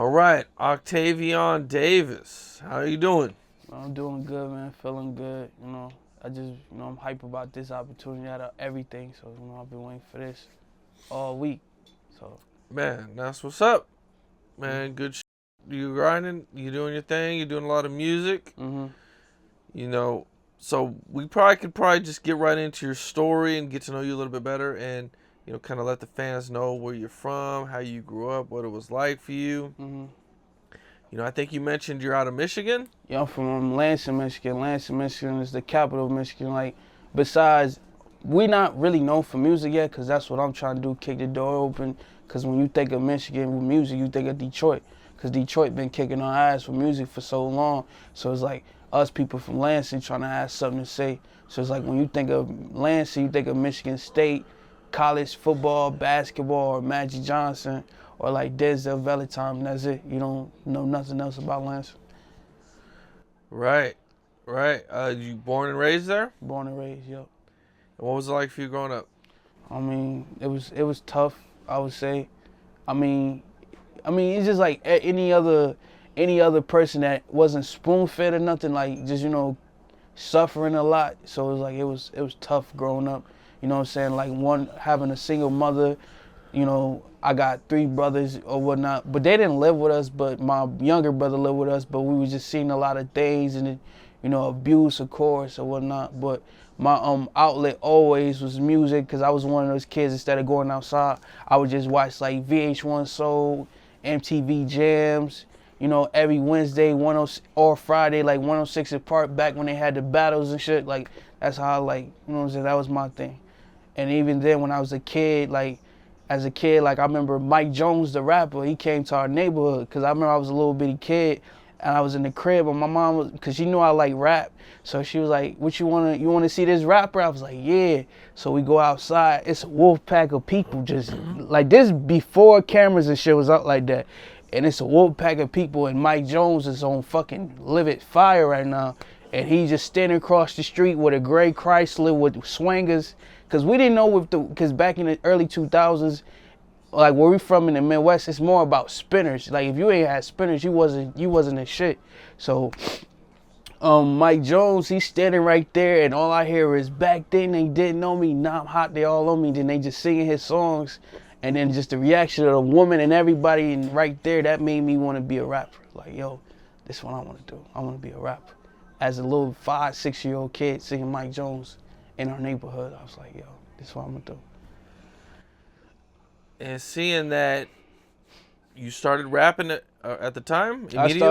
All right, Octavion Davis. How you doing? I'm doing good, man. Feeling good. I'm hype about this opportunity out of everything. So, I've been waiting for this all week. So, Man, that's what's up. Man, good You grinding, you doing your thing, you doing a lot of music. mm-hmm. You know, so we probably could just get right into your story and get to know you a little bit better and, kind of let the fans know where you're from, how you grew up, what it was like for you. Mm-hmm. I think you mentioned you're out of Michigan. Yeah, I'm from Lansing, Michigan. Lansing, Michigan is the capital of Michigan. Like, besides, we not really known for music yet, because that's what I'm trying to do, kick the door open. Because when you think of Michigan with music, you think of Detroit. Because Detroit been kicking our ass with music for so long. So it's like us people from Lansing trying to have something to say. So it's like when you think of Lansing, you think of Michigan State, college football, basketball, or Magic Johnson, or like Denzel Valentine, and that's it. You don't know nothing else about Lansing. Right. You born and raised there? Born and raised, yep. And what was it like for you growing up? I mean, it was tough, I would say. I mean, it's just like any other person that wasn't spoon fed or nothing, like just suffering a lot. So it was tough growing up. You know what I'm saying? Like having a single mother. I got 3 brothers or whatnot, but they didn't live with us. But my younger brother lived with us. But we was just seeing a lot of things and abuse, of course, or whatnot. But my outlet always was music, because I was one of those kids. Instead of going outside, I would just watch like VH1 Soul, MTV Jams. Every Wednesday, or Friday, like 106 and Park, back when they had the battles and shit. Like that's how what I'm saying. That was my thing. And even then, when I was a kid, as a kid, I remember Mike Jones, the rapper, he came to our neighborhood, because I remember I was a little bitty kid and I was in the crib, and my mom was, because she knew I like rap, so she was like, you want to see this rapper? I was like, yeah. So we go outside, it's a wolf pack of people, just like this before cameras and shit was out like that. And it's a wolf pack of people, and Mike Jones is on fucking livid fire right now. And he's just standing across the street with a gray Chrysler with swingers. Because we didn't know because back in the early 2000s, like where we from in the Midwest, it's more about spinners. Like if you ain't had spinners, you wasn't a shit. So Mike Jones, he's standing right there, and all I hear is, back then they didn't know me, now I'm hot, they all on me. Then they just singing his songs, and then just the reaction of the woman and everybody, and right there, that made me want to be a rapper. Like, yo, this is what I want to do. I want to be a rapper. As a little 5-6-year-old kid singing Mike Jones in our neighborhood, I was like, yo, this is what I'm gonna do. And seeing that you started rapping at the time, immediately? I didn't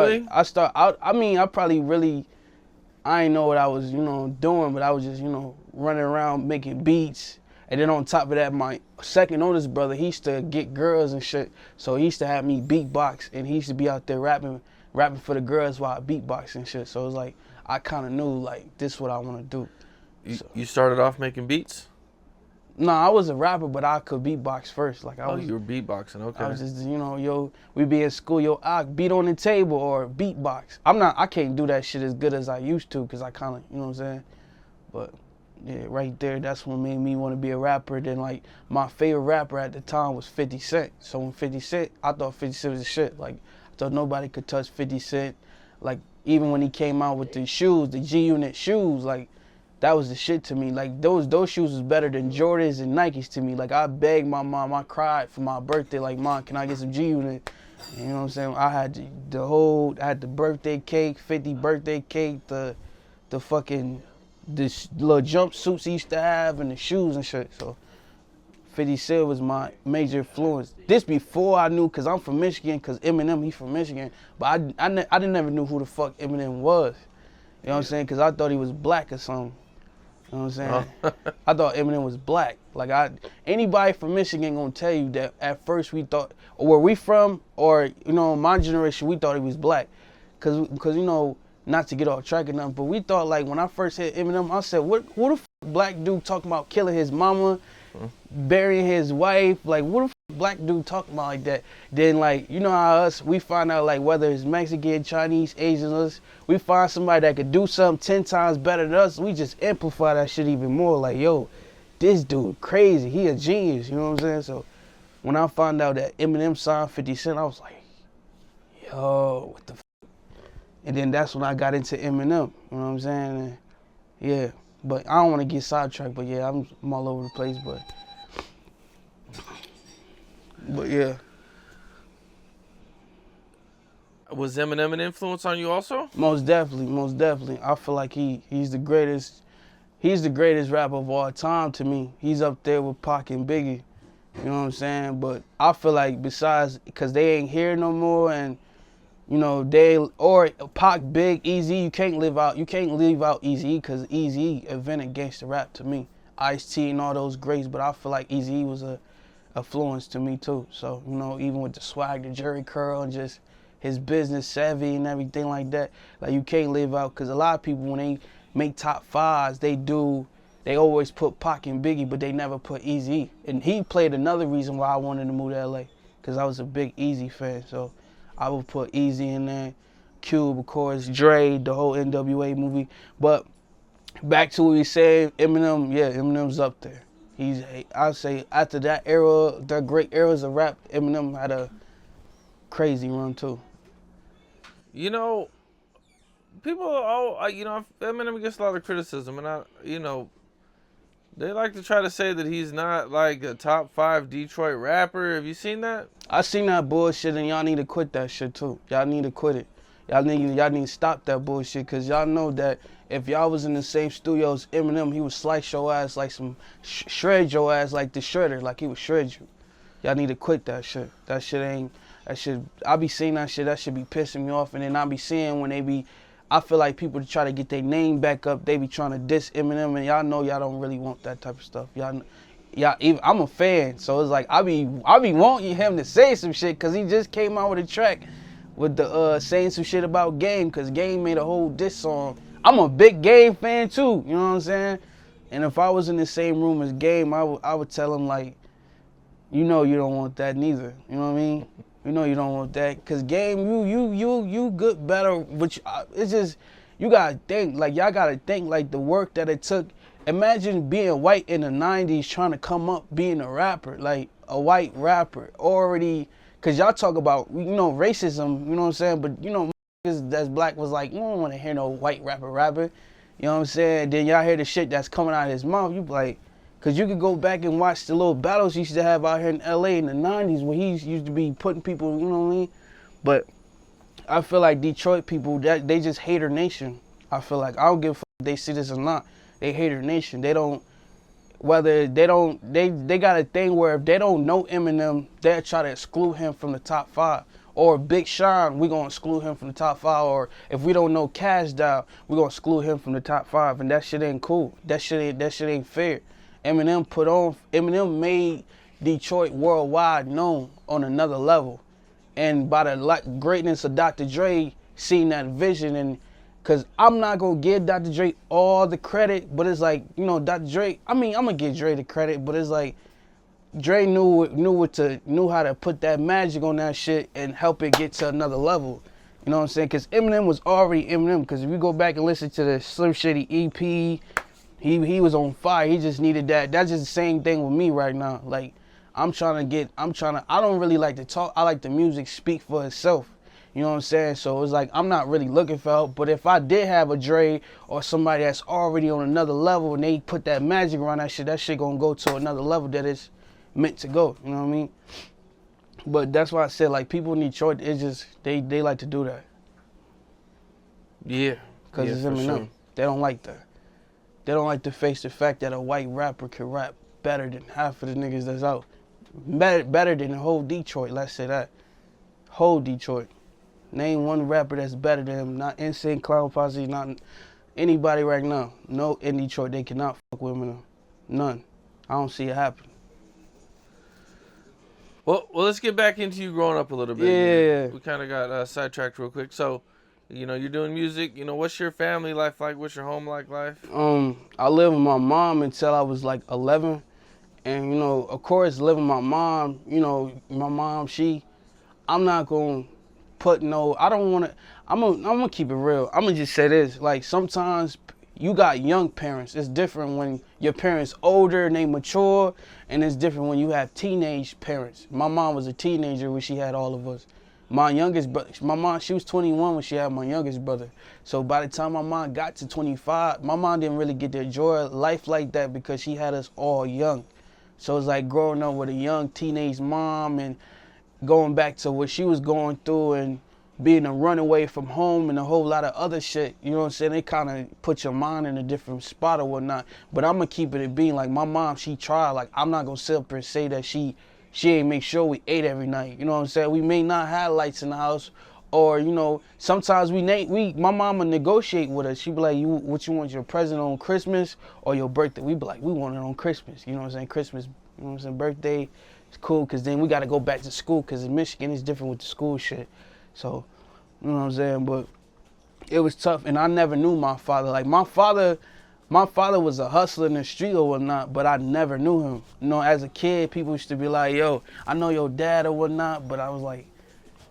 know what I was, doing, but I was just, running around making beats. And then on top of that, my second oldest brother, he used to get girls and shit. So he used to have me beatbox, and he used to be out there rapping for the girls while I beatbox and shit. So it was like, I kind of knew, like, this is what I want to do. You started off making beats? No, I was a rapper, but I could beatbox first. Like you were beatboxing, okay. I was just, we be in school, beat on the table or beatbox. I can't do that shit as good as I used to, because I kind of, you know what I'm saying? But, yeah, right there, that's what made me want to be a rapper. Then, like, my favorite rapper at the time was 50 Cent. So when 50 Cent, I thought 50 Cent was the shit. Like, I thought nobody could touch 50 Cent. Like, even when he came out with the shoes, the G-Unit shoes, like, that was the shit to me. Like, those shoes was better than Jordans and Nikes to me. Like, I begged my mom, I cried for my birthday, like, Mom, can I get some G-Unit? You know what I'm saying? I had I had the birthday cake, 50 birthday cake, the fucking, this little jumpsuits he used to have, and the shoes and shit. So 50 Cent was my major influence. This before I knew, because I'm from Michigan, because Eminem, he from Michigan. But I didn't never knew who the fuck Eminem was. You know what I'm saying? Because I thought he was black or something. You know what I'm saying? Oh. I thought Eminem was black. Like, anybody from Michigan gonna tell you that at first we thought, or where we from, or, my generation, we thought he was black. Because not to get off track or nothing, but we thought, like, when I first hit Eminem, I said, who the fuck black dude talking about killing his mama, burying his wife? Like, what the fuck black dude talking about like that? Then, like, you know how we find out, like, whether it's Mexican, Chinese, Asian, us, we find somebody that could do something 10 times better than us, we just amplify that shit even more. Like, yo, this dude crazy, he a genius, you know what I'm saying? So when I found out that Eminem signed 50 Cent, I was like, Yo, what the and then that's when I got into Eminem, you know what I'm saying? And yeah, but I don't want to get sidetracked, but yeah, I'm all over the place, but yeah. Was Eminem an influence on you also? Most definitely, most definitely. I feel like he's the greatest. He's the greatest rapper of all time to me. He's up there with Pac and Biggie. You know what I'm saying? But I feel like besides, because they ain't here no more, and you know they or Pac, Big, Eazy, you can't leave out Eazy because Eazy invented gangster rap to me. Ice-T and all those greats, but I feel like Eazy was a influence to me too. So you know, even with the swag, the Jerry curl, and just his business savvy and everything like that, like you can't leave out because a lot of people when they make top fives, they always put Pac and Biggie, but they never put Eazy. And he played another reason why I wanted to move to LA, because I was a big Eazy fan. So I would put Eazy in there, Cube, of course, Dre, the whole NWA movie. But back to what we said, Eminem, yeah, Eminem's up there. I'd say after that era, the great eras of rap, Eminem had a crazy run too. You know, people, Eminem gets a lot of criticism, and they like to try to say that he's not like a top 5 Detroit rapper. Have you seen that? I seen that bullshit, and y'all need to quit that shit too. Y'all need to quit it. Y'all need to stop that bullshit, because y'all know that if y'all was in the same studio as Eminem, he would slice your ass like shred your ass like the shredder, like he would shred you. Y'all need to quit that shit. That shit, I be seeing that shit be pissing me off, and then I be seeing when I feel like people try to get their name back up, they be trying to diss Eminem, and y'all know y'all don't really want that type of stuff. I'm a fan, so it's like I be wanting him to say some shit, because he just came out with a track with the saying some shit about Game, because Game made a whole diss song. I'm a big Game fan too, you know what I'm saying? And if I was in the same room as Game, I would tell him like, you know you don't want that neither, you know what I mean? You know you don't want that, because Game, you good, better, but it's just, you gotta think, like y'all gotta think like the work that it took. Imagine being white in the 90s trying to come up being a rapper, like a white rapper already, because y'all talk about, you know, racism, you know what I'm saying, but you know, that's black was like, you don't want to hear no white rapper rapping, you know what I'm saying? Then y'all hear the shit that's coming out of his mouth, you be like, because you could go back and watch the little battles he used to have out here in LA in the 90s where he used to be putting people, you know what I mean? But I feel like Detroit people, they just hater nation. I feel like, I don't give a fuck if they see this or not. They hater nation. They got a thing where if they don't know Eminem, they'll try to exclude him from the top 5. Or Big Sean, we gonna exclude him from the top 5. Or if we don't know Cash Doll, we gonna exclude him from the top 5. And that shit ain't cool. That shit ain't fair. Eminem made Detroit worldwide known on another level. And by the greatness of Dr. Dre, seeing that vision, and because I'm not going to give Dr. Dre all the credit, but it's like, you know, Dr. Dre, I mean, I'm going to give Dre the credit, but it's like, Dre knew how to put that magic on that shit and help it get to another level. You know what I'm saying? Because Eminem was already Eminem. Because if you go back and listen to the Slim Shady EP, he was on fire. He just needed that. That's just the same thing with me right now. Like, I don't really like to talk. I like the music speak for itself. You know what I'm saying? So it's like, I'm not really looking for help. But if I did have a Dre or somebody that's already on another level and they put that magic around that shit gonna go to another level that it's meant to go. You know what I mean? But that's why I said, like, people in Detroit, it's just, they like to do that. Yeah. Because it's Eminem. Sure. They don't like that. They don't like to face the fact that a white rapper can rap better than half of the niggas that's out. Better than the whole Detroit, let's say that. Whole Detroit. Name one rapper that's better than him. Not Insane Clown Posse, not anybody right now. No, in Detroit, they cannot fuck with Eminem. None. I don't see it happening. Well, let's get back into you growing up a little bit. Yeah. We kind of got sidetracked real quick. So, you know, you're doing music. You know, what's your family life like? What's your home life? I lived with my mom until I was like 11. And, you know, of course, living with my mom, you know, my mom, I'm not going to put no, I don't want to, I'm going to keep it real. I'm going to just say this. Like, sometimes you got young parents. It's different when your parents older and they mature, and it's different when you have teenage parents. My mom was a teenager when she had all of us. My youngest brother, my mom, she was 21 when she had my youngest brother. So by the time my mom got to 25, my mom didn't really get to enjoy life like that because she had us all young. So it's like growing up with a young teenage mom and going back to what she was going through and being a runaway from home and a whole lot of other shit. You know what I'm saying? They kind of put your mind in a different spot or whatnot. But I'm going to keep it at being like my mom, she tried. Like, I'm not going to sit up and say that she ain't make sure we ate every night. You know what I'm saying? We may not have lights in the house, or you know, sometimes my mama negotiate with us. She be like, what you want, your present on Christmas or your birthday? We be like, we want it on Christmas. You know what I'm saying? Christmas, you know what I'm saying? Birthday, it's cool because then we got to go back to school because in Michigan it's different with the school shit. So, you know what I'm saying? But it was tough, and I never knew my father. Like my father was a hustler in the street or whatnot, but I never knew him. You know, as a kid, people used to be like, yo, I know your dad or whatnot, but I was like,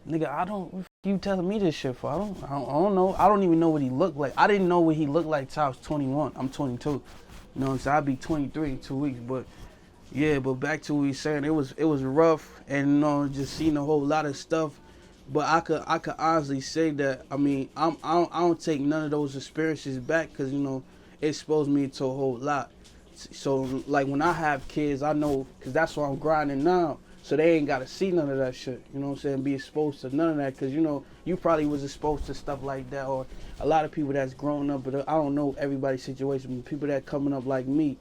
nigga, I don't, what you telling me this shit for? I don't know. I don't even know what he looked like. I didn't know what he looked like till I was 21. I'm 22. You know what I'm saying? I'll be 23 in 2 weeks, but yeah, but back to what we saying, it was rough, and you know, just seeing a whole lot of stuff. But I could honestly say that, I mean, I don't take none of those experiences back because you know it exposed me to a whole lot. So like when I have kids, I know because that's why I'm grinding now. So they ain't gotta see none of that shit. You know what I'm saying? Be exposed to none of that because you know you probably was exposed to stuff like that, or a lot of people that's grown up. But I don't know everybody's situation. But people that coming up like me,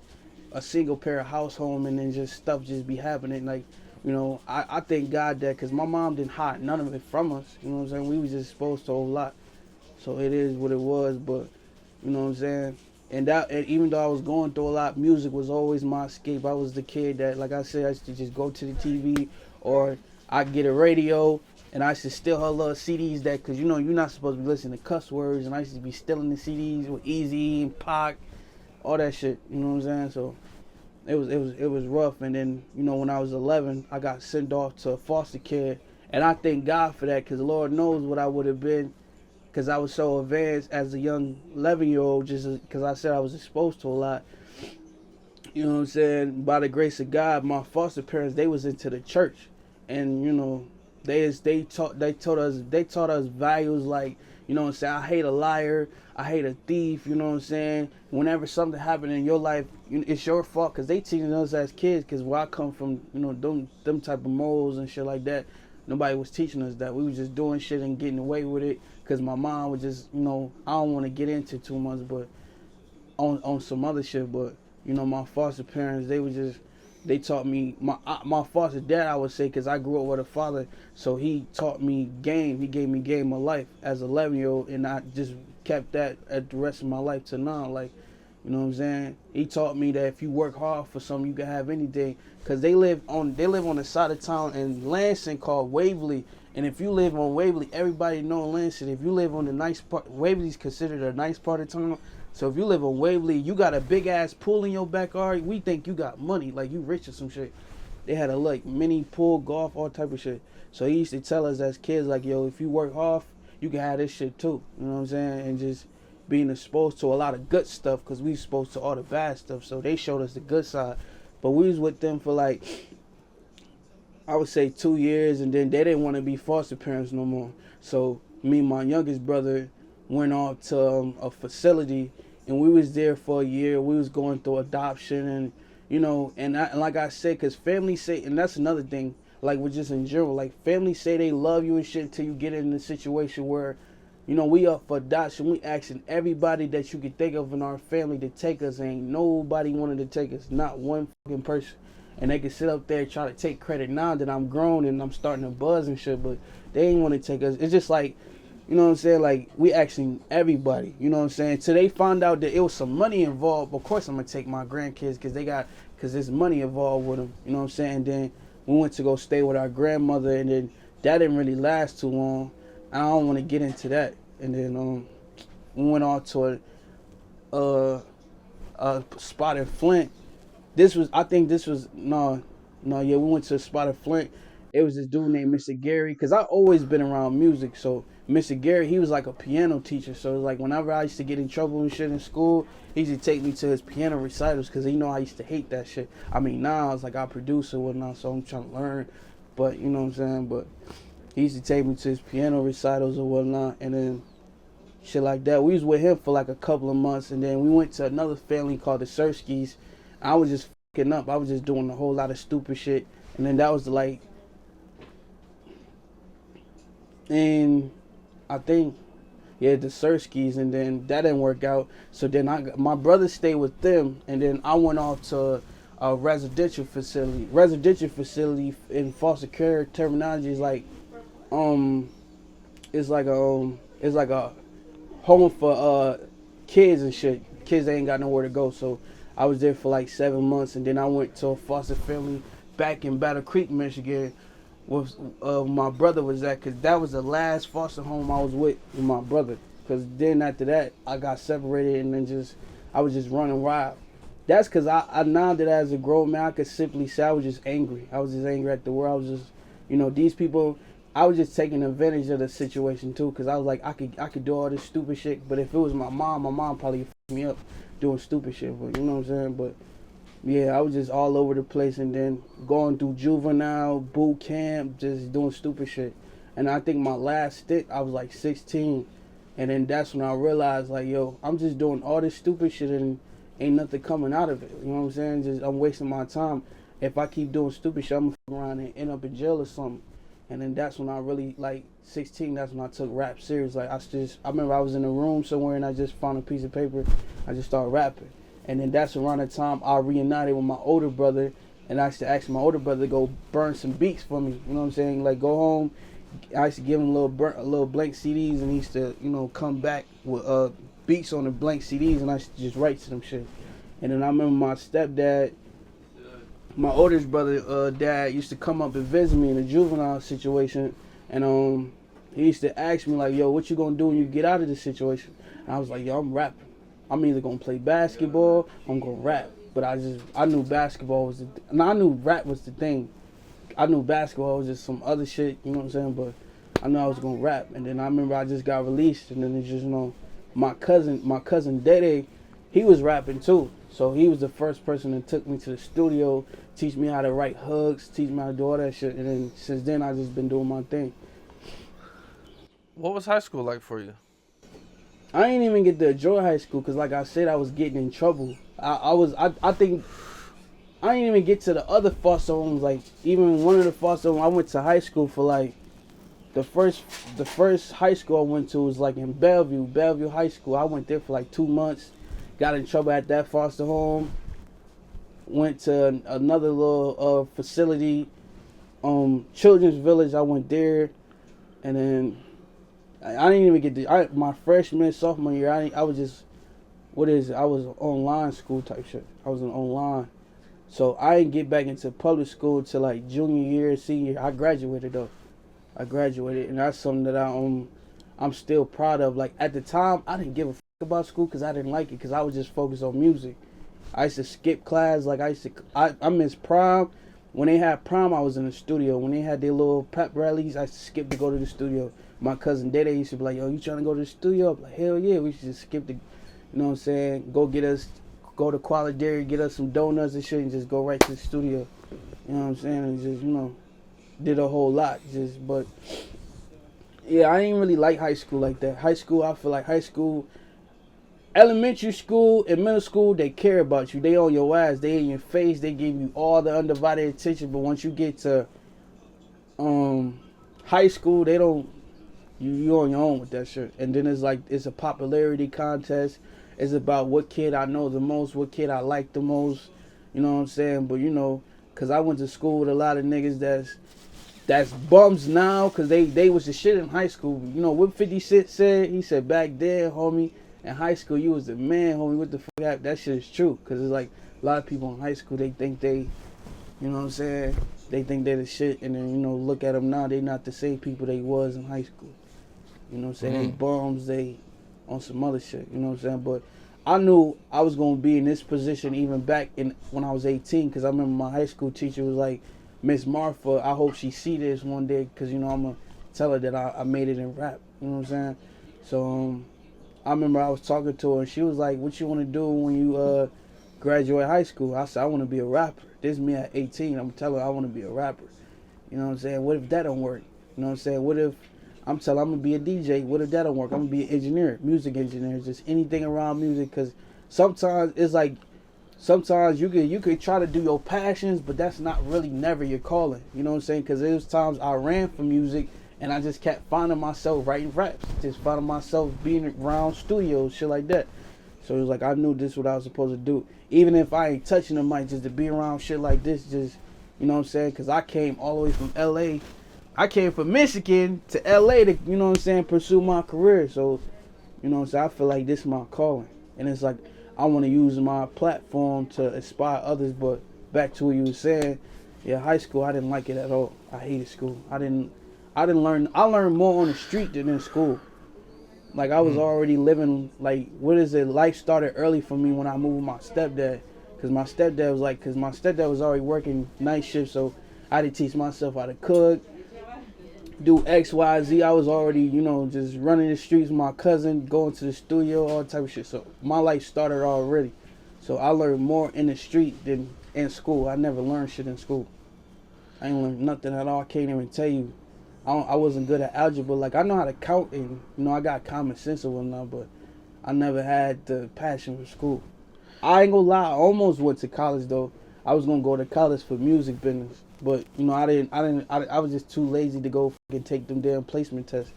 a single parent household, and then just stuff just be happening. Like, you know, I thank God that because my mom didn't hide none of it from us. You know what I'm saying? We was just exposed to a whole lot. So it is what it was. But you know what I'm saying? And even though I was going through a lot, music was always my escape. I was the kid that, like I said, I used to just go to the TV or I'd get a radio and I used to steal her little CDs that, because you know, you're not supposed to be listening to cuss words, and I used to be stealing the CDs with Eazy and Pac, all that shit. You know what I'm saying? So it was rough. And then you know when I was 11, I got sent off to foster care, and I thank God for that because Lord knows what I would have been because I was so advanced as a young 11-year-old just because I said I was exposed to a lot. You know what I'm saying? By the grace of God, my foster parents, they was into the church, and you know they taught us values like, you know what I'm saying, I hate a liar, I hate a thief. You know what I'm saying? Whenever something happened in your life, it's your fault because they teaching us as kids. Because where I come from, you know, them type of morals and shit like that, nobody was teaching us that. We was just doing shit and getting away with it because my mom was just, you know, I don't want to get into too much, but on some other shit. But you know, my foster parents, they taught me, my foster dad, I would say, because I grew up with a father, so he taught me game. He gave me game of life as an 11-year-old, and I just kept that at the rest of my life to now. Like, you know what I'm saying? He taught me that if you work hard for something, you can have anything. Cause they live on the side of town in Lansing called Waverly, and if you live on Waverly, everybody know Lansing. If you live on the nice part, Waverly's considered a nice part of town. So if you live on Waverly, you got a big ass pool in your backyard, we think you got money, like you rich or some shit. They had a like mini pool, golf, all type of shit. So he used to tell us as kids, like, yo, if you work hard, you can have this shit too. You know what I'm saying? And just being exposed to a lot of good stuff because we exposed to all the bad stuff. So they showed us the good side. But we was with them for like, I would say 2 years, and then they didn't want to be foster parents no more. So me and my youngest brother went off to a facility, and we was there for a year. We was going through adoption, and you know, and like I said, because family say, and that's another thing, like with just in general, like family say they love you and shit until you get in a situation where, you know, we up for adoption. We asking everybody that you could think of in our family to take us. Ain't nobody wanted to take us, not one fucking person. And they can sit up there and try to take credit now that I'm grown and I'm starting to buzz and shit, but they ain't want to take us. It's just like, you know what I'm saying? Like, we asking everybody, you know what I'm saying? Till they found out that it was some money involved, of course I'm going to take my grandkids because there's money involved with them, you know what I'm saying? And then we went to go stay with our grandmother, and then that didn't really last too long. I don't want to get into that. And then we went on to a spot in Flint. We went to a spot in Flint. It was this dude named Mr. Gary, because I always been around music. So Mr. Gary, he was like a piano teacher. So it was like whenever I used to get in trouble and shit in school, he used to take me to his piano recitals because you know I used to hate that shit. I mean, now it's like I produce or whatnot, so I'm trying to learn. But you know what I'm saying? But He used to take me to his piano recitals or whatnot, and then shit like that. We was with him for like a couple of months, and then we went to another family called the Surskis. I was just fucking up. I was just doing a whole lot of stupid shit, and then that was like, and I think, yeah, the Surskis, and then that didn't work out. So then my brother stayed with them, and then I went off to a residential facility. Residential facility in foster care terminology is like, um, it's like a home for kids and shit. Kids ain't got nowhere to go. So I was there for like 7 months, and then I went to a foster family back in Battle Creek, Michigan, with my brother was at, because that was the last foster home I was with my brother. Because then after that, I got separated, and then I was just running wild. That's because I now that as a grown man, I could simply say I was just angry. I was just angry at the world. I was just, these people, I was just taking advantage of the situation too, because I was like, I could do all this stupid shit, but if it was my mom probably fucked me up doing stupid shit. But you know what I'm saying? But yeah, I was just all over the place, and then going through juvenile, boot camp, just doing stupid shit. And I think my last stint, I was like 16, and then that's when I realized, like, yo, I'm just doing all this stupid shit and ain't nothing coming out of it. You know what I'm saying? Just I'm wasting my time. If I keep doing stupid shit, I'm gonna fuck around and end up in jail or something. And then that's when I really, like, 16, that's when I took rap serious. Like, I remember I was in a room somewhere and I just found a piece of paper. I just started rapping. And then that's around the time I reunited with my older brother, and I used to ask my older brother to go burn some beats for me. You know what I'm saying? Like, go home. I used to give him little blank CDs, and he used to, come back with beats on the blank CDs, and I used to just write to them shit. And then I remember my stepdad, my oldest brother, dad used to come up and visit me in a juvenile situation, and he used to ask me like, "Yo, what you gonna do when you get out of this situation?" And I was like, "Yo, I'm rapping. I'm either gonna play basketball, or I'm gonna rap." But I knew basketball was I knew rap was the thing. I knew basketball was just some other shit, you know what I'm saying? But I knew I was gonna rap. And then I remember I just got released, and then it's just, my cousin Dede, he was rapping too. So he was the first person that took me to the studio, teach me how to write hooks, teach me how to do all that shit. And then since then, I just been doing my thing. What was high school like for you? I ain't even get to enjoy high school because, like I said, I was getting in trouble. I think I didn't even get to the other foster homes. Like, even one of the foster homes I went to high school for, like, the first high school I went to was like in Bellevue High School. I went there for like 2 months, got in trouble at that foster home. Went to another little facility, Children's Village. I went there, and then I didn't even get to. My freshman, sophomore year, I was just, what is it? I was online school type shit. I was in online, so I didn't get back into public school till like junior year, senior year. I graduated though. I graduated, and that's something that I'm still proud of. Like, at the time, I didn't give a fuck about school because I didn't like it, because I was just focused on music. I used to skip class. Like, I miss prom. When they had prom, I was in the studio. When they had their little pep rallies, I used to skip to go to the studio. My cousin Dede used to be like, "Yo, you trying to go to the studio?" I'm like, "Hell yeah." We should just skip the, you know what I'm saying? Go to Quality Dairy, get us some donuts and shit, and just go right to the studio. You know what I'm saying? And just, did a whole lot. But yeah, I ain't really like high school like that. High school, I feel like high school, elementary school and middle school, they care about you. They on your ass. They in your face. They give you all the undivided attention. But once you get to high school, they don't. You on your own with that shit. And then it's a popularity contest. It's about what kid I know the most, what kid I like the most. You know what I'm saying? But cause I went to school with a lot of niggas that's bums now, cause they was the shit in high school. You know what 50 Cent said? He said, "Back then, homie, in high school you was the man, homie." What the fuck happened? That shit is true, cause it's like a lot of people in high school, they think they, you know what I'm saying? They think they the shit, and then look at them now. They not the same people they was in high school. You know what I'm saying? They bums. They on some other shit. You know what I'm saying? But I knew I was gonna be in this position even back when I was 18, cause I remember my high school teacher was like, "Miss Martha, I hope she see this one day, because I'm gonna tell her that I made it in rap." You know what I'm saying? So I remember I was talking to her, and she was like, "What you want to do when you graduate high school?" I said, "I want to be a rapper." This is me at 18. I'm telling her I want to be a rapper. You know what I'm saying? What if that don't work? You know what I'm saying? What if I'm telling I'm gonna be a DJ? What if that don't work? I'm gonna be an engineer, music engineer, just anything around music. Cause sometimes it's like sometimes you could try to do your passions, but that's not really never your calling. You know what I'm saying? Cause there was times I ran for music and I just kept finding myself writing raps, just finding myself being around studios, shit like that. So it was like I knew this is what I was supposed to do. Even if I ain't touching the mic, just to be around shit like this, just you know what I'm saying? Cause I came all the way from LA. I came from Michigan to LA to, you know what I'm saying, pursue my career. So, you know what I'm saying, I feel like this is my calling. And it's like I want to use my platform to inspire others. But back to what you were saying, yeah, high school, I didn't like it at all. I hated school. I learned more on the street than in school. Like I was already living, like, what is it, life started early for me when I moved with my stepdad. Cause my stepdad was already working night shift, so I had to teach myself how to cook, do X, Y, Z. I was already, you know, just running the streets with my cousin, going to the studio, all type of shit. So my life started already. So I learned more in the street than in school. I never learned shit in school. I ain't learned nothing at all. I can't even tell you. I wasn't good at algebra. Like I know how to count and you know I got common sense and whatnot, but I never had the passion for school. I ain't gonna lie. I almost went to college though. I was gonna go to college for music business, but you know I was just too lazy to go fucking take them damn placement tests.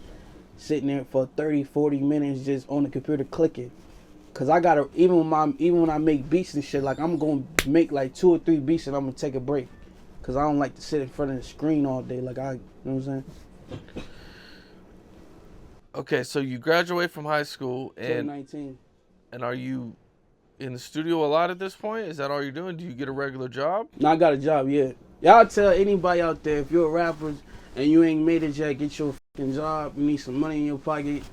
Sitting there for 30, 40 minutes just on the computer clicking. Cause I gotta even when I make beats and shit, like I'm gonna make like 2 or 3 beats and I'm gonna take a break. Cause I don't like to sit in front of the screen all day. Like you know what I'm saying? Okay, so you graduate from high school, and 2019. are you in the studio a lot at this point? Is that all you're doing? Do you get a regular job? No, I got a job, yeah. Y'all tell anybody out there, if you're a rapper and you ain't made it yet, get your fucking job. You need some money in your pocket.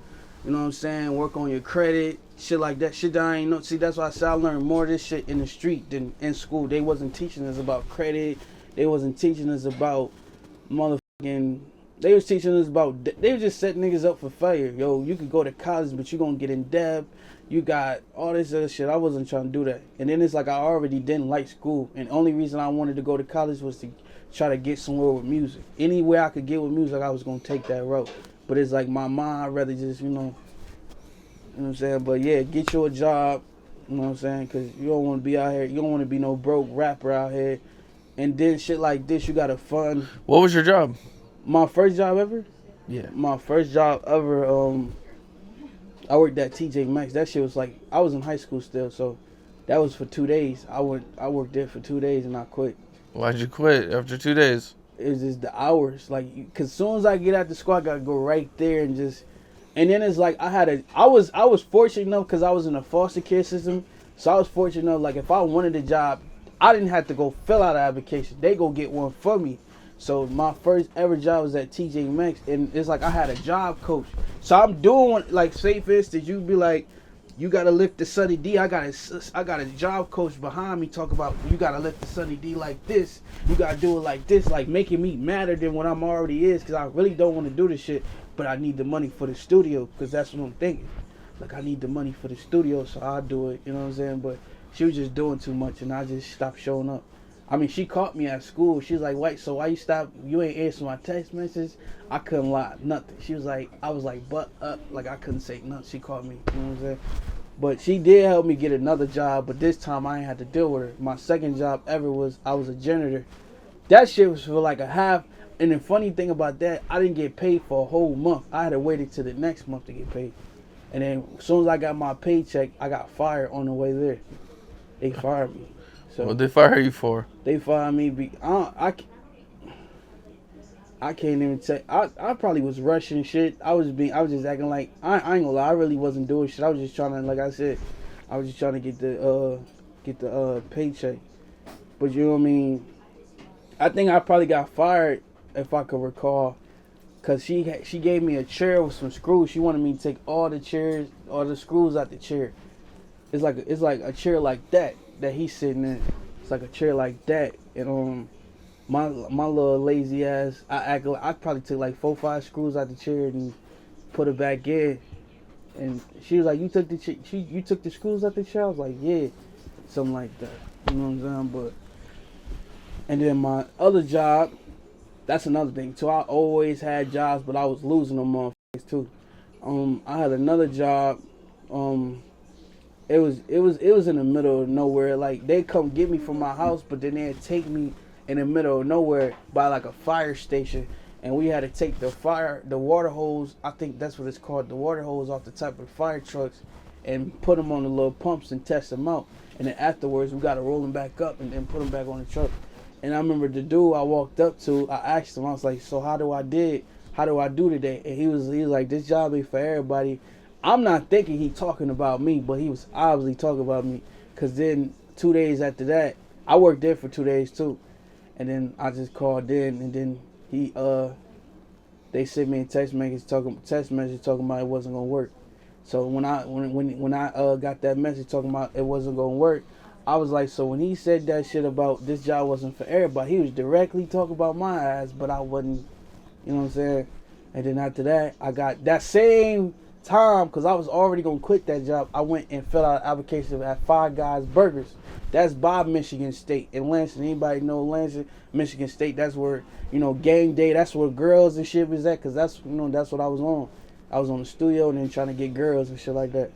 You know what I'm saying? Work on your credit, shit like that. Shit that I ain't know. See, that's why I said I learned more of this shit in the street than in school. They wasn't teaching us about credit. They wasn't teaching us about motherfucking. They was teaching us about. They was just setting niggas up for failure. Yo, you could go to college, but you gonna get in debt. You got all this other shit. I wasn't trying to do that. And then it's like I already didn't like school. And the only reason I wanted to go to college was to try to get somewhere with music. Anywhere I could get with music, I was gonna take that road. But it's like my mind, I'd rather just, you know what I'm saying? But yeah, get you a job, you know what I'm saying? Because you don't want to be out here, you don't want to be no broke rapper out here. And then shit like this, you got to fund. What was your job? My first job ever? Yeah. My first job ever, I worked at TJ Maxx. That shit was like, I was in high school still, so that was for 2 days. I worked there for 2 days and I quit. Why'd you quit after 2 days? It was just the hours. Like, cause as soon as I get out the school, I gotta go right there and just. And then it's like I was fortunate enough because I was in a foster care system, so I was fortunate enough. Like if I wanted a job, I didn't have to go fill out an application. They go get one for me. So my first ever job was at TJ Maxx, and it's like I had a job coach. So I'm doing like, say for instance, you be like, you gotta lift the Sunny D. I got a job coach behind me talk about you gotta lift the Sunny D like this. You gotta do it like this, like making me madder than what I'm already is, because I really don't want to do this shit, but I need the money for the studio, because that's what I'm thinking. Like I need the money for the studio, so I'll do it. You know what I'm saying? But she was just doing too much, and I just stopped showing up. I mean, she caught me at school. She was like, wait, so why you stop? You ain't answering my text message? I couldn't lie, nothing. She was like, I was like, but up. Like, I couldn't say nothing. She caught me, you know what I'm saying? But she did help me get another job, but this time I ain't had to deal with her. My second job ever was, I was a janitor. That shit was for like a half. And the funny thing about that, I didn't get paid for a whole month. I had to wait until the next month to get paid. And then as soon as I got my paycheck, I got fired on the way there. They fired me. So What'd they fire you for? they fired me. I can't even tell. I probably was rushing shit. I was just acting like I ain't gonna lie. I really wasn't doing shit. I was just trying to, like I said, I was just trying to get the paycheck. But you know what I mean? I think I probably got fired if I could recall, cause she gave me a chair with some screws. She wanted me to take all the screws out the chair. It's like a chair like that he's sitting in. It's like a chair like that, and my little lazy ass, I probably took like 4-5 screws out the chair and put it back in. And she was like, you took the screws out the chair? I was like, yeah, something like that. You know what I'm saying? But and then my other job, That's another thing too. I always had jobs, but I was losing them motherfuckers too. I had another job. Um, it was in the middle of nowhere. Like they come get me from my house, but then they'd take me in the middle of nowhere by like a fire station, and we had to take the water hose. I think that's what it's called, the water hose off the top of the fire trucks, and put them on the little pumps and test them out. And then afterwards, we got to roll them back up and then put them back on the truck. And I remember the dude I walked up to, I asked him, I was like, so how do I do today? And he was like, this job ain't for everybody. I'm not thinking he talking about me, but he was obviously talking about me. Cause then 2 days after that, I worked there for 2 days too. And then I just called in, and then they sent me a text message talking about it wasn't gonna work. So when I got that message talking about it wasn't gonna work, I was like, so when he said that shit about this job wasn't for everybody, he was directly talking about my ass, but I wasn't, you know what I'm saying? And then after that, I got that same time, because I was already gonna quit that job, I went and filled out an application at Five Guys Burgers. That's by Michigan State in Lansing. Anybody know Lansing, Michigan State? That's where, game day. That's where girls and shit was at, because that's what I was on. I was on the studio and then trying to get girls and shit like that.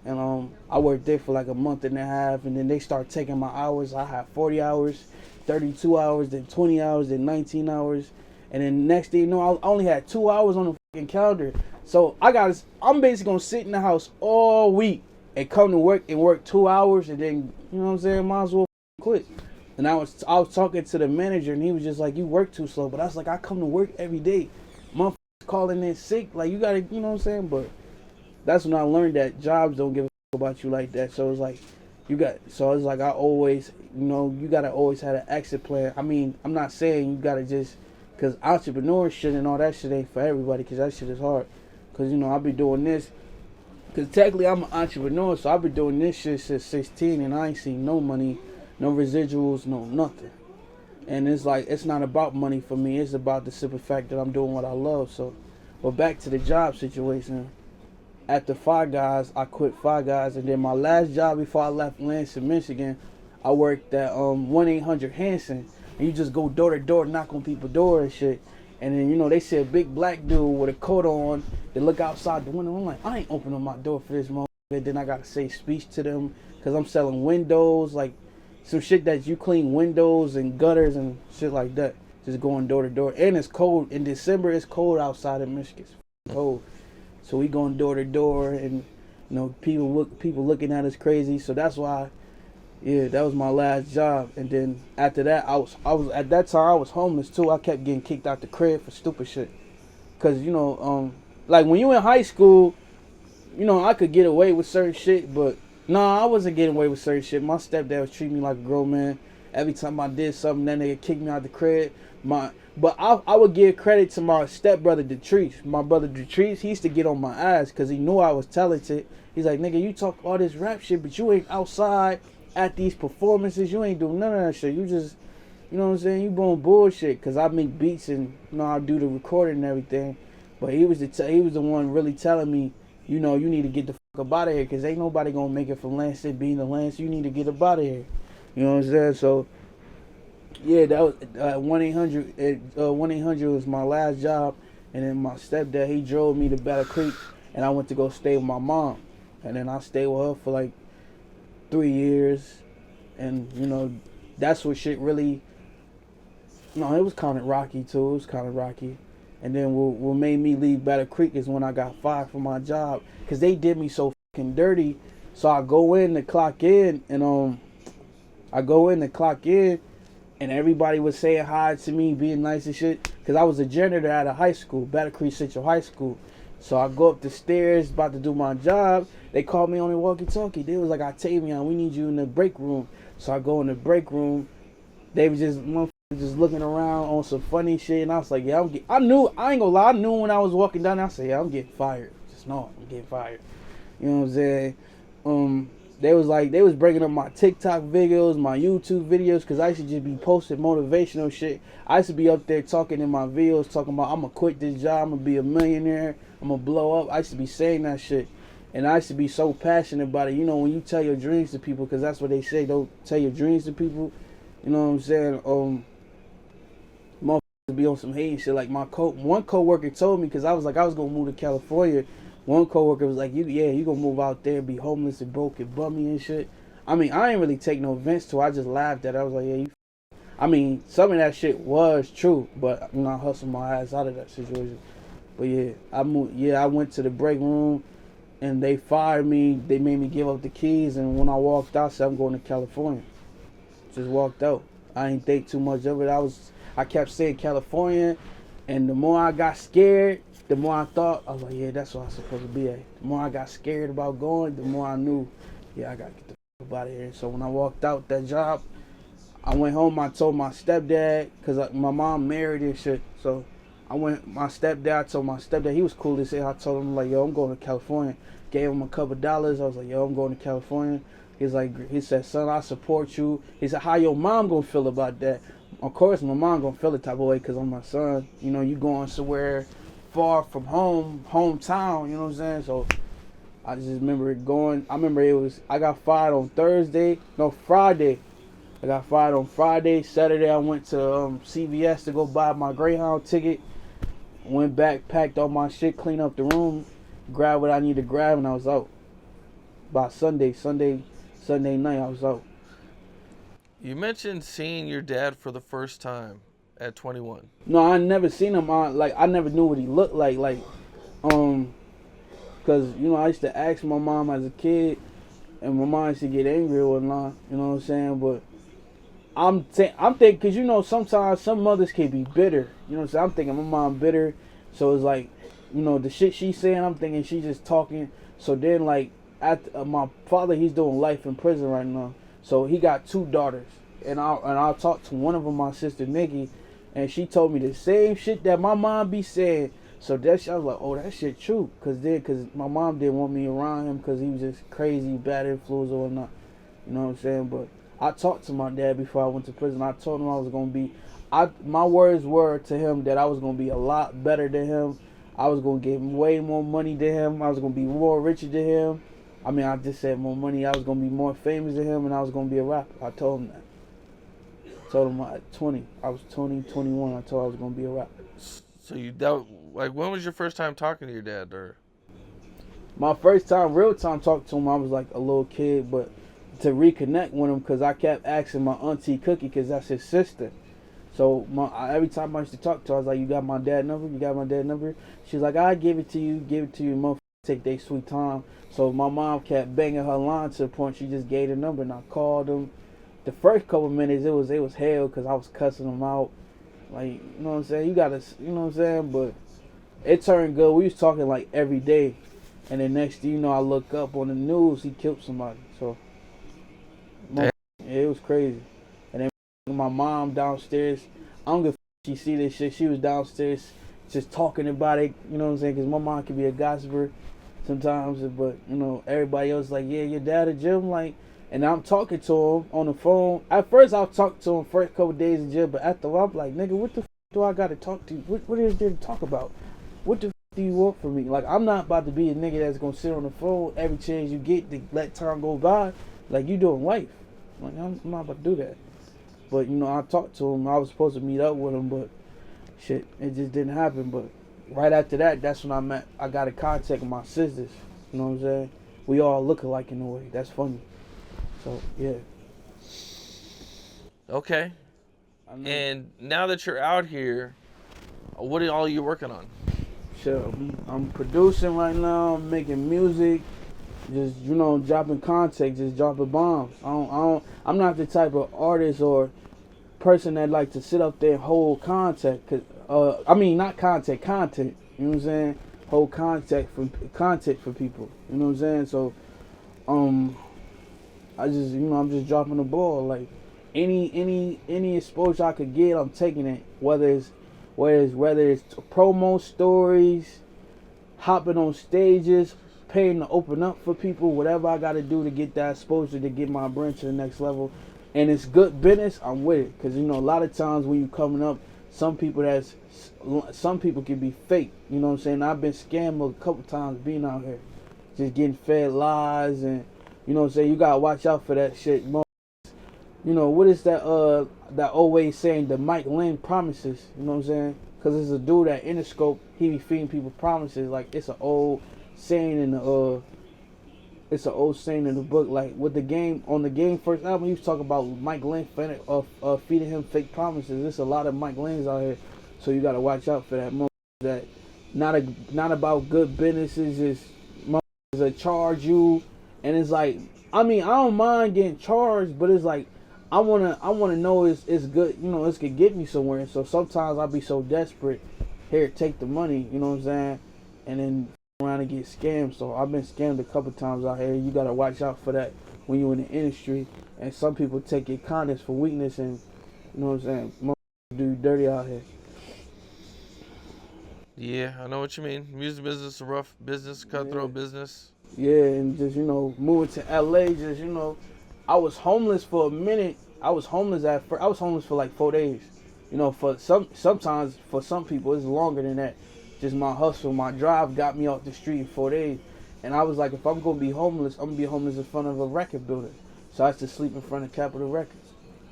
And I worked there for like a month and a half, and then they start taking my hours. I had 40 hours, 32 hours, then 20 hours, then 19 hours, and then next thing you know, I only had 2 hours on the fucking calendar. So I'm basically gonna sit in the house all week and come to work and work 2 hours, and then, you know what I'm saying, might as well quit. And I was talking to the manager, and he was just like, you work too slow. But I was like, I come to work every day. Motherfuckers calling in sick, like, you gotta, you know what I'm saying? But that's when I learned that jobs don't give a fuck about you like that. So it's like, I always, you gotta always have an exit plan. I mean, I'm not saying you gotta just, because entrepreneurship and all that shit ain't for everybody, because that shit is hard. Because, I be doing this, because technically I'm an entrepreneur, so I've been doing this shit since 16, and I ain't seen no money, no residuals, no nothing. And it's like, it's not about money for me, it's about the simple fact that I'm doing what I love. So, but back to the job situation. After Five Guys, I quit Five Guys, and then my last job before I left Lansing, Michigan, I worked at 1-800-HANSON, and you just go door to door, knock on people's door and shit. And then, they see a big black dude with a coat on. They look outside the window. I'm like, I ain't opening my door for this motherfucker. Then I got to say speech to them, because I'm selling windows, like some shit that you clean windows and gutters and shit like that. Just going door to door. And it's cold. In December, it's cold outside in Michigan. It's cold. So we going door to door, and, people looking at us crazy. So that's why, yeah, that was my last job. And then after that, I was at that time I was homeless too. I kept getting kicked out the crib for stupid shit. Cause like when you in high school, I could get away with certain shit, but I wasn't getting away with certain shit. My stepdad was treating me like a grown man. Every time I did something, then they kicked me out the crib. But I would give credit to my stepbrother Detrice. My brother Detrice, he used to get on my ass because he knew I was talented. He's like, nigga, you talk all this rap shit, but you ain't outside at these performances. You ain't doing none of that shit. You just, you know what I'm saying? You doing bullshit. Because I make beats and, I do the recording and everything. But he was the one really telling me, you need to get the fuck up out of here, because ain't nobody going to make it from Lansing being the Lansing. You need to get up out of here. You know what I'm saying? So, yeah, that was 1-800. 1-800 was my last job, and then my stepdad, he drove me to Battle Creek, and I went to go stay with my mom, and then I stayed with her for like 3 years, and that's what shit really. No, it was kind of rocky too. It was kind of rocky, and then what made me leave Battle Creek is when I got fired from my job, because they did me so fucking dirty. So I go in to clock in, and and everybody was saying hi to me, being nice and shit, because I was a janitor at a high school, Battle Creek Central High School. So I go up the stairs, about to do my job. They called me on the walkie-talkie. They was like, Octavion, we need you in the break room. So I go in the break room. They was just looking around on some funny shit, and I was like, yeah, I knew, I ain't gonna lie, I knew when I was walking down there, I said, yeah, I'm getting fired. Just know I'm getting fired. You know what I'm saying? They was bringing up my TikTok videos, my YouTube videos, because I used to just be posting motivational shit. I used to be up there talking in my videos, talking about I'm going to quit this job, I'm going to be a millionaire, I'm going to blow up. I used to be saying that shit. And I used to be so passionate about it. When you tell your dreams to people, because that's what they say, don't tell your dreams to people. You know what I'm saying? Motherfuckers be on some hating shit. Like one coworker told me, because I was gonna move to California. One coworker was like, you gonna move out there, be homeless and broke and bummy and shit. I mean, I ain't really take no offense to it. I just laughed at it. I was like, yeah, you. I mean, some of that shit was true, but I hustled my ass out of that situation. But yeah, I moved. Yeah, I went to the break room, and they fired me. They made me give up the keys, and when I walked out, I said I'm going to California. Just walked out. I ain't think too much of it. I kept saying California, and the more I got scared, the more I thought, I was like, yeah, that's what I'm supposed to be at. The more I got scared about going, the more I knew, yeah, I gotta get the fuck out of here. So when I walked out that job, I went home, I told my stepdad, because my mom married and shit. So I told my stepdad, he was cool as hell. I told him, like, yo, I'm going to California. Gave him a couple dollars. I was like, yo, I'm going to California. He said, son, I support you. He said, how your mom gonna feel about that? Of course, my mom gonna feel the type of way because I'm my son. You know, you going somewhere far from hometown, you know what I'm saying? So I just remember going. I got fired on Friday. I got fired on Friday. Saturday, I went to CVS to go buy my Greyhound ticket. Went back, packed all my shit, cleaned up the room, grabbed what I needed to grab, and I was out. By Sunday night, I was out. You mentioned seeing your dad for the first time at 21. No, I never seen him. I never knew what he looked like. Cause I used to ask my mom as a kid, and my mom used to get angry or whatnot. You know what I'm saying? But I'm thinking, cause sometimes some mothers can be bitter. You know what I'm saying? I'm thinking my mom bitter, so it's like, the shit she's saying, I'm thinking she's just talking. So then my father, he's doing life in prison right now. So he got 2 daughters, and I talked to one of them, my sister Nikki, and she told me the same shit that my mom be saying. So I was like, oh, that shit true, cause my mom didn't want me around him because he was just crazy, bad influence or whatnot. You know what I'm saying? But I talked to my dad before I went to prison. I told him I was gonna be. My words were to him that I was gonna be a lot better than him. I was gonna get way more money than him. I was gonna be more richer than him. I mean, I just said more money. I was going to be more famous than him, and I was going to be a rapper. I told him that. I told him at 20. I was 20, 21. I told him I was going to be a rapper. So when was your first time talking to your dad? Or my first time, real time talking to him, I was like a little kid, but to reconnect with him, because I kept asking my auntie Cookie, because that's his sister. So every time I used to talk to her, I was like, you got my dad number? You got my dad number? She's like, I give it to you, motherfucker. Take their sweet time. So my mom kept banging her line to the point she just gave the number, and I called him. The first couple minutes it was hell because I was cussing him out, like, you know what I'm saying. You gotta, you know what I'm saying. But it turned good. We was talking like every day, and then next thing you know, I look up on the news, he killed somebody. So it was crazy. And then my mom downstairs, I don't give a she see this shit. She was downstairs just talking about it, you know what I'm saying, because my mom can be a gossiper sometimes, but everybody else like, yeah, your dad at gym, like, and I'm talking to him on the phone. At first I'll talk to him first couple days in gym, but after a while I'm like, nigga, what the do I gotta talk to you? What is there to talk about? What the do you want from me? Like, I'm not about to be a nigga that's gonna sit on the phone every chance you get to let time go by. Like, you doing life. Like, I'm not about to do that. But I talked to him. I was supposed to meet up with him, but shit, it just didn't happen. But right after that, that's when I got in contact with my sisters. You know what I'm saying? We all look alike in a way. That's funny. So, yeah. Okay. And now that you're out here, what are all you working on? Sure. I'm producing right now. I'm making music. Just, dropping content, just dropping bombs. I'm not the type of artist or person that like to sit up there and hold content. Not content. You know what I'm saying? Hold content for people. You know what I'm saying? So, I'm just dropping the ball. Like, any exposure I could get, I'm taking it. Whether it's promo stories, hopping on stages, paying to open up for people, whatever I got to do to get that exposure, to get my brand to the next level, and it's good business, I'm with it. Because a lot of times when you coming up, some people can be fake. You know what I'm saying? I've been scammed a couple times being out here, just getting fed lies, and you know what I'm saying. You gotta watch out for that shit. you know, what is that old way saying, the Mike Lynn promises, you know what I'm saying? Because it's a dude at Interscope, he be feeding people promises. Like, it's an old saying in the book. Like, with the game, on the game first album, he was talking about Mike Lynn feeding him fake promises. There's a lot of Mike Lynn's out here, so you gotta watch out for that. That not about good businesses, just that charge you, and it's like, I mean, I don't mind getting charged, but it's like, I wanna know it's good, you know, it's could get me somewhere. And so sometimes I be so desperate, here, take the money, you know what I'm saying, and then around and get scammed. So I've been scammed a couple times out here. You gotta watch out for that when you're in the industry. And some people take your kindness for weakness, and you know what I'm saying, do you dirty out here. Yeah, I know what you mean. Music business is a rough business, cutthroat business. Yeah, and just, you know, moving to LA, just, you know, I was homeless for a minute. I was homeless at first. I was homeless for like 4 days. You know, sometimes for some people it's longer than that. Just my hustle, my drive got me off the street in 4 days. And I was like, if I'm gonna be homeless, I'm gonna be homeless in front of a record building. So I used to sleep in front of Capitol Records.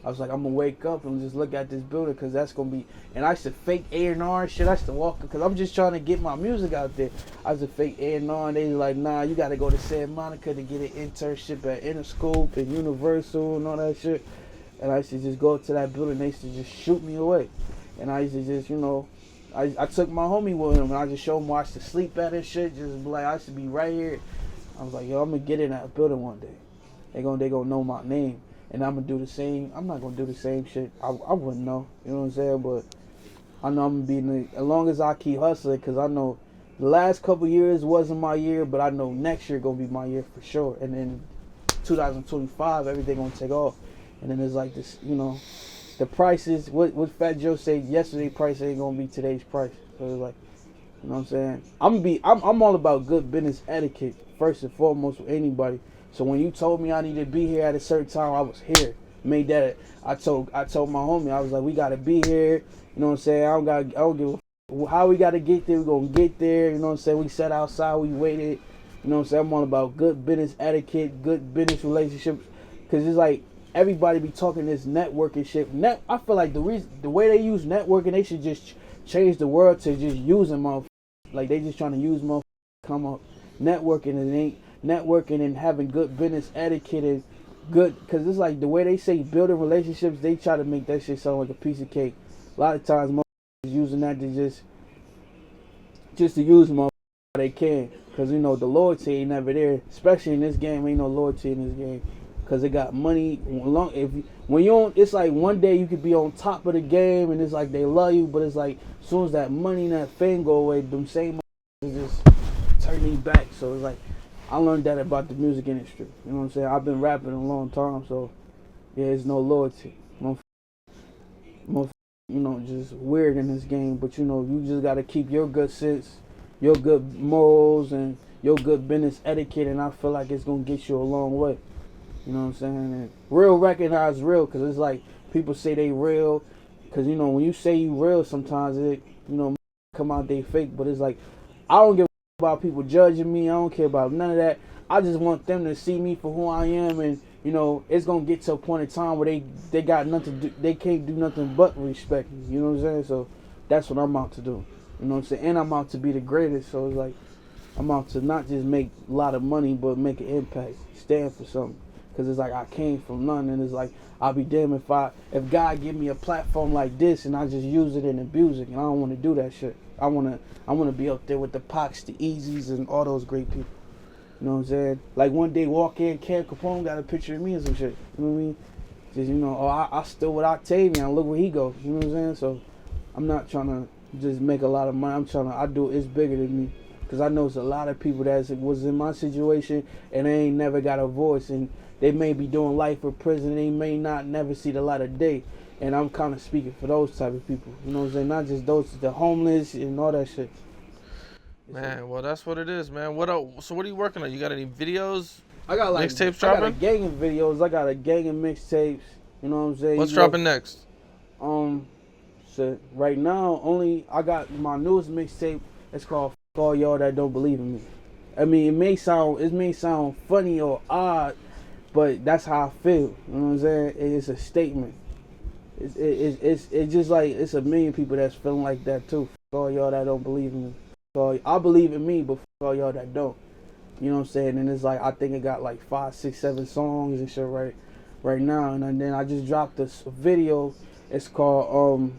I was like, I'm gonna wake up and just look at this building, because that's gonna be. And I used to fake A&R and shit. I used to walk, because I'm just trying to get my music out there. I used to fake A&R, and they was like, nah, you gotta go to Santa Monica to get an internship at Interscope and Universal and all that shit. And I used to just go to that building. They used to just shoot me away. And I used to just, you know, I took my homie with him, and I just showed him where I used to sleep at and shit. Just like, I used to be right here. I was like, yo, I'm gonna get in that building one day. They gonna know my name. And I'm gonna do the same. I'm not gonna do the same shit. I wouldn't know. You know what I'm saying? But I know I'm gonna be as long as I keep hustling, because I know the last couple years wasn't my year, but I know next year gonna be my year for sure. And then 2025, everything gonna take off. And then it's like this, you know, the prices. What Fat Joe said yesterday, price ain't gonna be today's price. So it's like, you know what I'm saying? I'm all about good business etiquette first and foremost with anybody. So when you told me I needed to be here at a certain time, I was here. Made that. I told my homie, I was like, we gotta be here. You know what I'm saying? I don't give a how we gotta get there. We gonna get there. You know what I'm saying? We sat outside. We waited. You know what I'm saying? I'm all about good business etiquette, good business relationships. Cause it's like, everybody be talking this networking shit. I feel like the way they use networking, they should just change the world to just using motherfuckers. Like, they just trying to use motherfuckers come up networking, and it ain't networking and having good business etiquette and good, because it's like the way they say building relationships, they try to make that shit sound like a piece of cake. A lot of times motherfuckers using that to just to use motherfuckers they can, because you know the loyalty ain't never there, especially in this game. Ain't no loyalty in this game, because they got money. When you on, it's like one day you could be on top of the game and it's like they love you, but it's like as soon as that money and that fame go away, them same motherfuckers just turn me back. So it's like, I learned that about the music industry. You know what I'm saying? I've been rapping a long time, so yeah, there's no loyalty. You know, just weird in this game. But you know, you just gotta keep your good sense, your good morals, and your good business etiquette, and I feel like it's gonna get you a long way. You know what I'm saying? And real recognize real, because it's like people say they real, because you know when you say you real, sometimes it, you know, come out they fake. But it's like, I don't give about people judging me. I don't care about none of that. I just want them to see me for who I am, and you know, it's gonna get to a point in time where they got nothing to do, they can't do nothing but respect me. You know what I'm saying? So that's what I'm out to do. You know what I'm saying? And I'm out to be the greatest. So it's like, I'm out to not just make a lot of money, but make an impact, stand for something. Because it's like, I came from nothing, and it's like, I'll be damned if God give me a platform like this and I just use it and abuse it, and I don't want to do that shit. I wanna be up there with the Pacs, the Eazys, and all those great people. You know what I'm saying? Like one day walk in, Capone got a picture of me or some shit. You know what I mean? Just, you know, oh, I still with Octavion. Look where he goes. You know what I'm saying? So I'm not trying to just make a lot of money. I do it's bigger than me. Because I know it's a lot of people that was in my situation and they ain't never got a voice, and they may be doing life or prison. They may not never see the light of day. And I'm kind of speaking for those type of people. You know what I'm saying? Not just those, the homeless and all that shit. Man, well, that's what it is, man. What else? So what are you working on? You got any videos? I got like mixtapes dropping? I got a dropping? gang of videos. I got a gang of mixtapes. You know what I'm saying? What's dropping next? So right now, only I got my newest mixtape. It's called "F All Y'all That Don't Believe in Me." I mean, it may sound funny or odd, but that's how I feel. You know what I'm saying? It's a statement. It's just like it's a million people that's feeling like that too. For all y'all that don't believe in me, so I believe in me, but for all y'all that don't, you know what I'm saying? And it's like I think it got like 5, 6, 7 songs and shit right now. And then I just dropped this video. It's called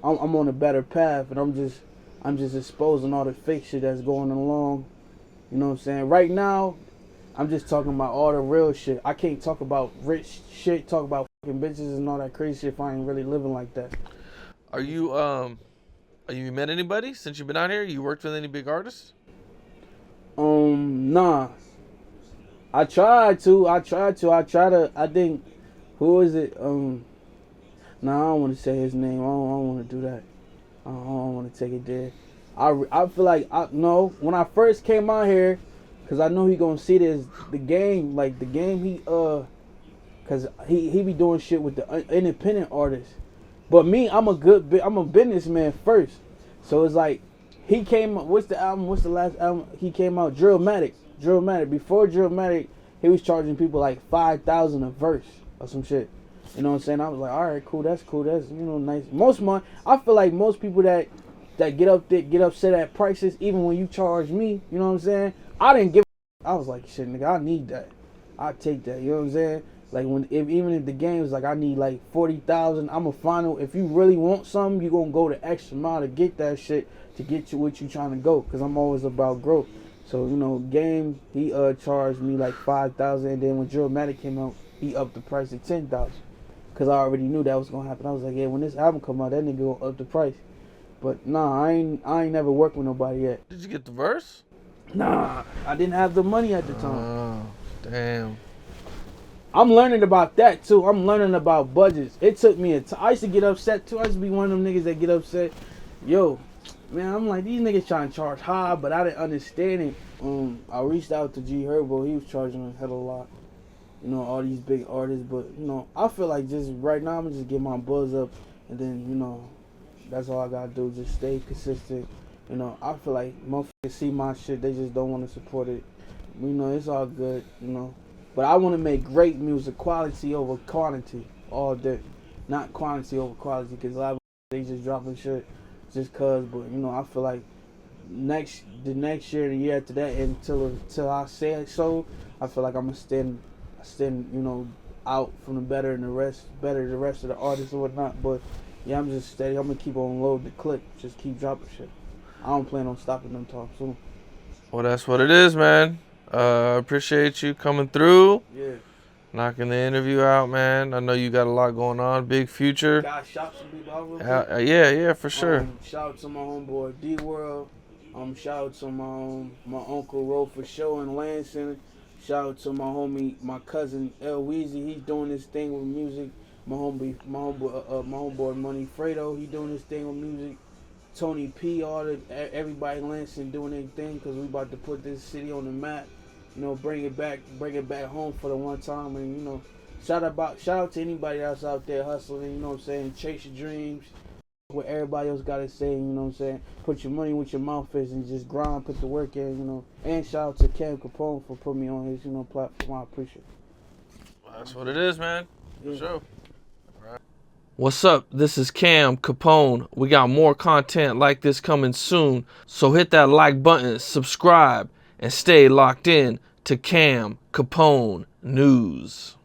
I'm on a better path, and I'm just exposing all the fake shit that's going along. You know what I'm saying? Right now, I'm just talking about all the real shit. I can't talk about rich shit, talk about fucking bitches and all that crazy shit if I ain't really living like that. Are you met anybody since you've been out here? You worked with any big artists? Nah. I tried to. I think, who is it? Nah, I don't want to say his name. I don't want to do that. I don't want to take it there. I feel like, no, when I first came out here, because I know he going to see the game, like the game because he be doing shit with the independent artists. But me, I'm a businessman first. So it's like, he came, what's the last album? He came out, Drillmatic. Before Drillmatic, he was charging people like 5,000 a verse or some shit. You know what I'm saying? I was like, all right, cool, that's nice. I feel like most people that get upset at prices, even when you charge me, you know what I'm saying? I didn't give I was like, shit, nigga, I need that. I take that, you know what I'm saying? Like, even if the game is like, I need like 40,000, I'm a final. If you really want something, you gonna go the extra mile to get that shit, to get you what you trying to go, because I'm always about growth. So, you know, Game, he charged me like 5,000, and then when Drillmatic came out, he upped the price to 10,000. Because I already knew that was gonna happen. I was like, yeah, when this album come out, that nigga gonna up the price. But nah, I ain't never worked with nobody yet. Did you get the verse? Nah, I didn't have the money at the time. Oh, damn. I'm learning about that too. I'm learning about budgets. It took me I used to get upset too. I used to be one of them niggas that get upset. Yo, man, I'm like, these niggas trying to charge high, but I didn't understand it. I reached out to G Herbo. He was charging a hell of a lot. You know, all these big artists, but, you know, I feel like just right now, I'm gonna just get my buzz up, and then, you know, that's all I gotta do, just stay consistent. You know, I feel like motherfuckers see my shit, they just don't want to support it. You know, it's all good, you know. But I want to make great music, quality over quantity, all day. Not quantity over quality, because a lot of they just dropping shit just cause, but, you know, I feel like the next year, the year after that, until I say it so, I feel like I'm gonna stand, you know, out from the better the rest of the artists or whatnot. But yeah, I'm just steady. I'm gonna keep on loading the clip, just keep dropping shit. I don't plan on stopping them talk soon. Well, that's what it is, man. Appreciate you coming through. Yeah. Knocking the interview out, man. I know you got a lot going on. Big future. Guys, shout some people out real quick. Yeah, for sure. Shout out to my homeboy D World. Shout out to my uncle Ro for show in Lansing. Shout out to my homie, my cousin Eazy. He's doing this thing with music. My homeboy Money Fredo. He doing this thing with music. Tony P. Everybody in Lansing doing their thing, because we about to put this city on the map. You know, bring it back home for the one time. And, you know, shout out to anybody else out there hustling. You know what I'm saying? Chase your dreams. What everybody else gotta say, you know what I'm saying? Put your money with your mouth is, and just grind, put the work in, you know. And shout out to Capone for putting me on his, you know, platform. I appreciate it. Well, that's what it is, man. For Yeah. sure. Right. What's up? This is Capone. We got more content like this coming soon. So hit that like button, subscribe, and stay locked in to Capone News.